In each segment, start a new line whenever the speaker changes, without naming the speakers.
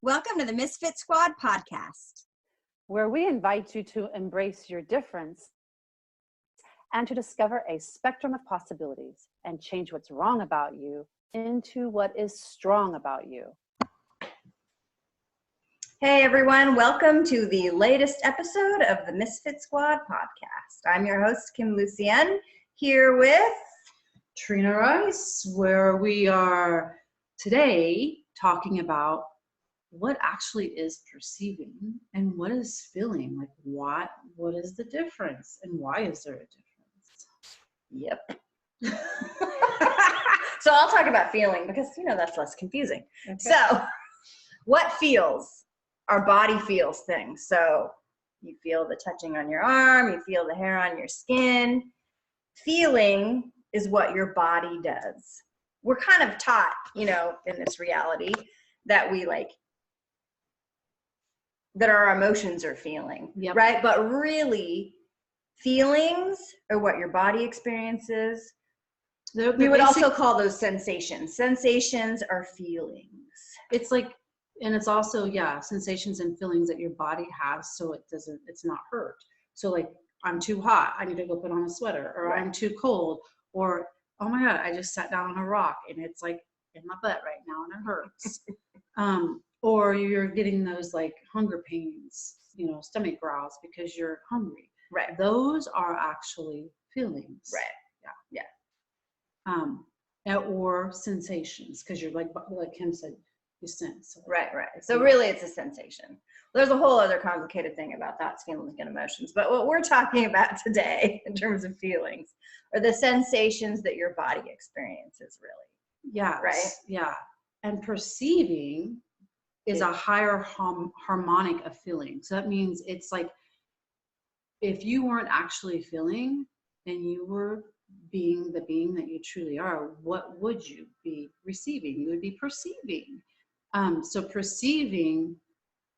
Welcome to the Misfit Squad podcast,
where we invite you to embrace your difference and to discover a spectrum of possibilities and change what's wrong about you into what is strong about you.
Hey everyone, welcome to the latest episode of the Misfit Squad podcast. I'm your host, Kim Lucien, here with
Trina Rice, where we are today talking about what actually is perceiving and what is feeling. Like what is the difference and why is there a difference?
Yep. So I'll talk about feeling because, that's less confusing. Okay. So what feels? Our body feels things. So you feel the touching on your arm, you feel the hair on your skin. Feeling is what your body does. We're kind of taught, in this reality that we that our emotions are feeling, yep. Right? But really, feelings are what your body experiences. We would also call those sensations. Sensations are feelings.
It's like, and it's also, sensations and feelings that your body has, so it's not hurt. So like, I'm too hot, I need to go put on a sweater, or right. I'm too cold, or, oh my God, I just sat down on a rock and it's like in my butt right now and it hurts. Or you're getting those like hunger pains, stomach growls because you're hungry.
Right.
Those are actually feelings.
Right.
Yeah. Or sensations, because you're like Kim said, you sense.
Right. So really it's a sensation. There's a whole other complicated thing about thoughts, feelings, and emotions. But what we're talking about today in terms of feelings are the sensations that your body experiences, really.
Yeah.
Right?
Yeah. And perceiving is a higher harmonic of feeling. So that means it's like if you weren't actually feeling and you were being the being that you truly are, what would you be receiving? You would be perceiving. So perceiving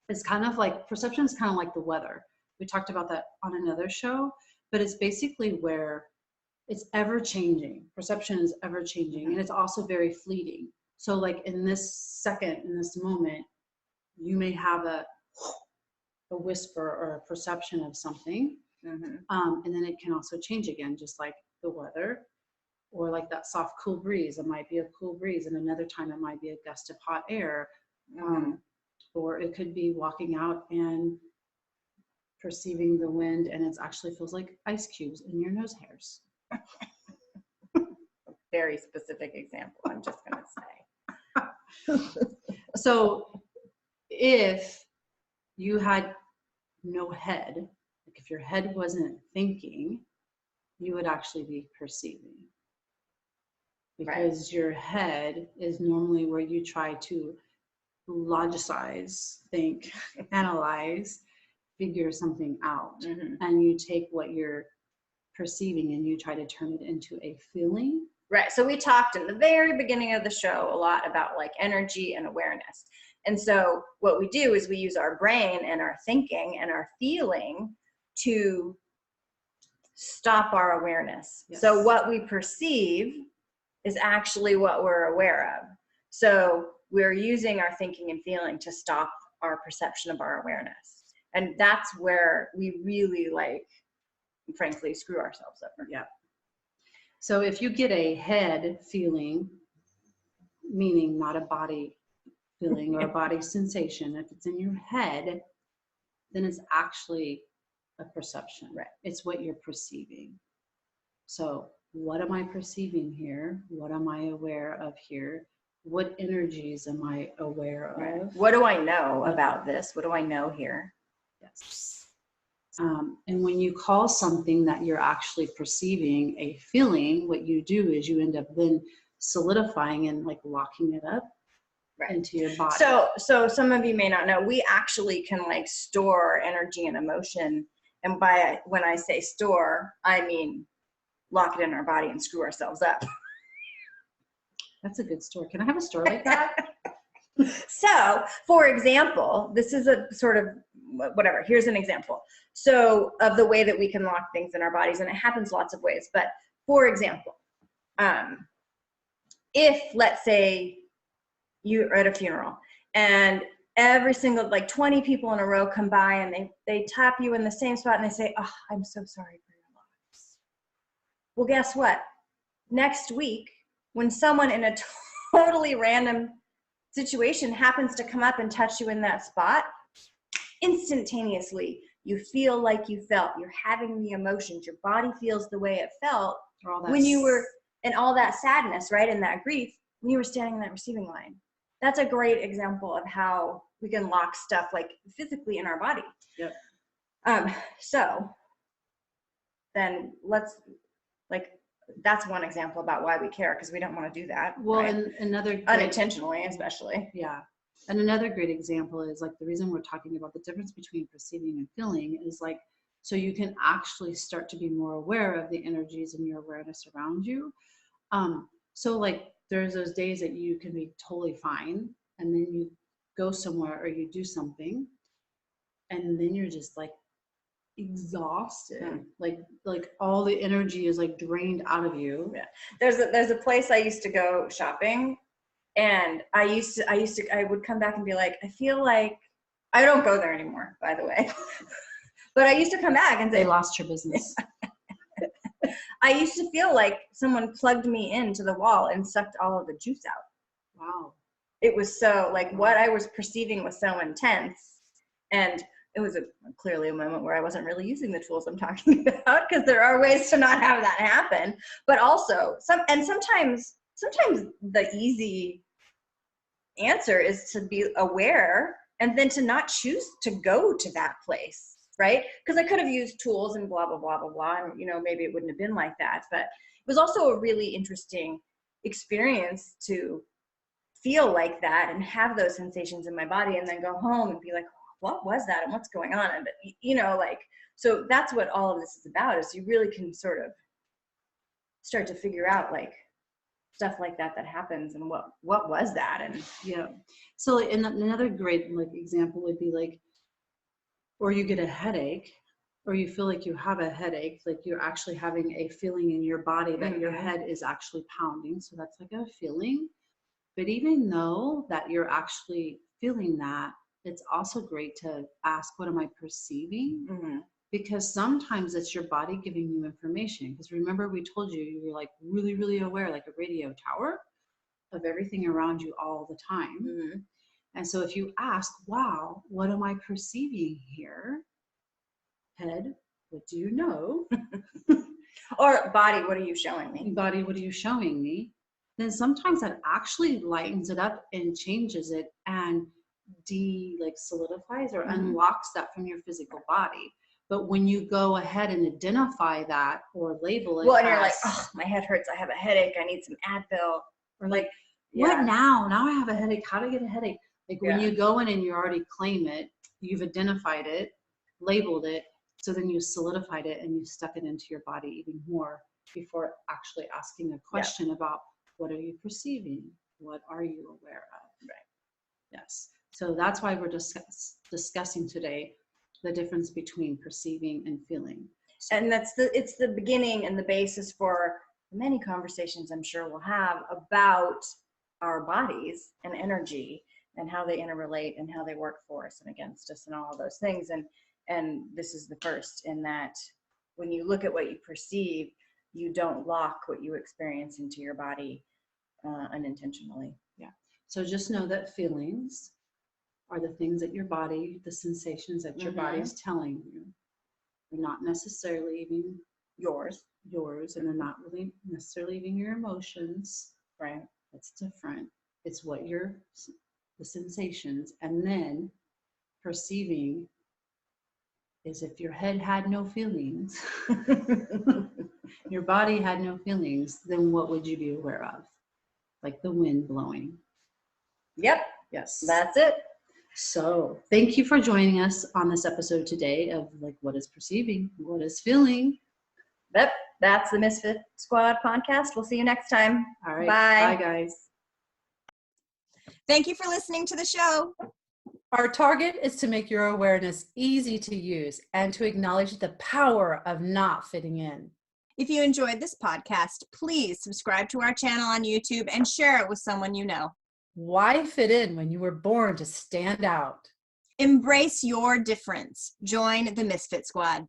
is kind of like, perception is kind of like the weather. We talked about that on another show, but it's basically where it's ever changing. Perception is ever changing, and it's also very fleeting. So like in this second, in this moment, you may have a whisper or a perception of something, and then it can also change again, just like the weather, or like that soft, cool breeze. It might be a cool breeze, and another time it might be a gust of hot air, or it could be walking out and perceiving the wind, and it actually feels like ice cubes in your nose hairs.
Very specific example, I'm just going to say.
So if you had no head, like if your head wasn't thinking, you would actually be perceiving. Because your head is normally where you try to logicize, think, analyze, figure something out. And you take what you're perceiving and you try to turn it into a feeling.
Right. So we talked in the very beginning of the show a lot about like energy and awareness. And so what we do is we use our brain and our thinking and our feeling to stop our awareness. Yes. So what we perceive is actually what we're aware of. So we're using our thinking and feeling to stop our perception of our awareness. And that's where we really frankly, screw ourselves over.
Yeah. So if you get a head feeling, meaning not a body feeling or a body sensation, if it's in your head, then it's actually a perception.
Right.
It's what you're perceiving. So what am I perceiving here? What am I aware of here? What energies am I aware of?
Right. What do I know about this? What do I know here?
Yes. And when you call something that you're actually perceiving a feeling, what you do is you end up then solidifying and like locking it up into your body.
So some of you may not know, we actually can store energy and emotion. And when I say store, I mean lock it in our body and screw ourselves up.
That's a good story. Can I have a story like that?
So, for example, this is a sort of whatever. Here's an example. So of the way that we can lock things in our bodies, and it happens lots of ways. But for example, if let's say you're at a funeral and every single, like 20 people in a row come by and they tap you in the same spot and they say, oh, I'm so sorry for your loss. Well, guess what? Next week, when someone in a totally random situation happens to come up and touch you in that spot, instantaneously, you feel like you felt. You're having the emotions. Your body feels the way it felt when you were in all that sadness, right? And that grief, when you were standing in that receiving line. That's a great example of how we can lock stuff like physically in our body.
Yep.
So then let's, like, that's one example about why we care, because we don't want to do that.
Well,
right?
and another
unintentionally, especially.
Yeah. And another great example is like the reason we're talking about the difference between perceiving and feeling is like, so you can actually start to be more aware of the energies and your awareness around you. So like there's those days that you can be totally fine and then you go somewhere or you do something and then you're just like exhausted. Like all the energy is like drained out of you.
Yeah. There's a place I used to go shopping, and I would come back and be like, I feel like, I don't go there anymore, by the way. But I used to come back and say,
they lost your business.
I used to feel like someone plugged me into the wall and sucked all of the juice out.
Wow.
It was so, like, what I was perceiving was so intense. And it was clearly a moment where I wasn't really using the tools I'm talking about, because there are ways to not have that happen. But also, sometimes the easy answer is to be aware and then to not choose to go to that place, right? Because I could have used tools and blah, blah, blah, blah, blah, and, you know, maybe it wouldn't have been like that. But it was also a really interesting experience to feel like that and have those sensations in my body and then go home and be like, what was that and what's going on? And, you know, like, so that's what all of this is about, is you really can sort of start to figure out like stuff like that happens and what was that. And
yeah. So like, and another great like example would be like, or you get a headache or you feel like you have a headache, like you're actually having a feeling in your body that your head is actually pounding. So that's like a feeling. But even though that you're actually feeling that, it's also great to ask, what am I perceiving?
mm-hmm.
Because sometimes it's your body giving you information. Because remember, we told you, you were like really, really aware, like a radio tower, of everything around you all the time.
Mm-hmm.
And so if you ask, wow, what am I perceiving here? Head, what do you know?
Or body, what are you showing me?
Body, what are you showing me? Then sometimes that actually lightens it up and changes it and solidifies or unlocks that from your physical body. But when you go ahead and identify that or label it,
well, and you're like, oh, my head hurts, I have a headache, I need some Advil,
or like, what now? Now I have a headache. How do I get a headache? Like when you go in and you already claim it, you've identified it, labeled it, so then you solidified it and you stuck it into your body even more before actually asking a question about, what are you perceiving? What are you aware of?
Right.
Yes. So that's why we're discussing today the difference between perceiving and feeling.
And it's the beginning and the basis for many conversations I'm sure we'll have about our bodies and energy and how they interrelate and how they work for us and against us and all of those things. And this is the first, in that when you look at what you perceive, you don't lock what you experience into your body unintentionally.
Yeah. So just know that feelings are the things that your body, the sensations that your body is telling you. They're not necessarily even yours, and they're not really necessarily even your emotions, right? That's different. It's what the sensations, and then perceiving is if your head had no feelings, your body had no feelings, then what would you be aware of? Like the wind blowing.
Yep.
Yes.
That's it.
So thank you for joining us on this episode today of like, what is perceiving? What is feeling?
Yep. That's the Misfit Squad podcast. We'll see you next time.
All right.
Bye.
Bye, guys.
Thank you for listening to the show.
Our target is to make your awareness easy to use and to acknowledge the power of not fitting in.
If you enjoyed this podcast, please subscribe to our channel on YouTube and share it with someone you know.
Why fit in when you were born to stand out?
Embrace your difference. Join the Misfit Squad.